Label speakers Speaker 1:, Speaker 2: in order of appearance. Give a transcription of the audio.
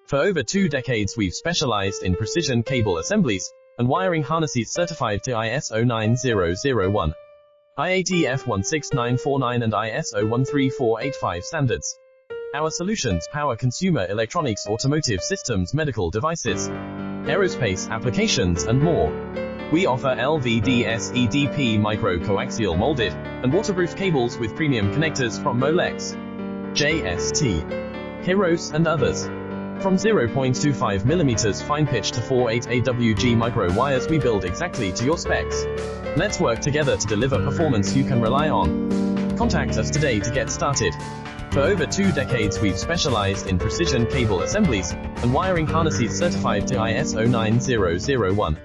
Speaker 1: For over 2 decades we've specialized in precision cable assemblies and wiring harnesses certified to ISO 9001, IATF 16949 and ISO 13485 standards. Our solutions power consumer electronics, automotive systems, medical devices, aerospace applications, and more. We offer LVDS EDP micro-coaxial molded and waterproof cables with premium connectors from Molex, JST, Heroes, and others. From 0.25 mm fine pitch to 4/8 AWG micro wires, we build exactly to your specs. Let's work together to deliver performance you can rely on. Contact us today to get started. For over 2 decades we've specialized in precision cable assemblies and wiring harnesses certified to ISO 9001.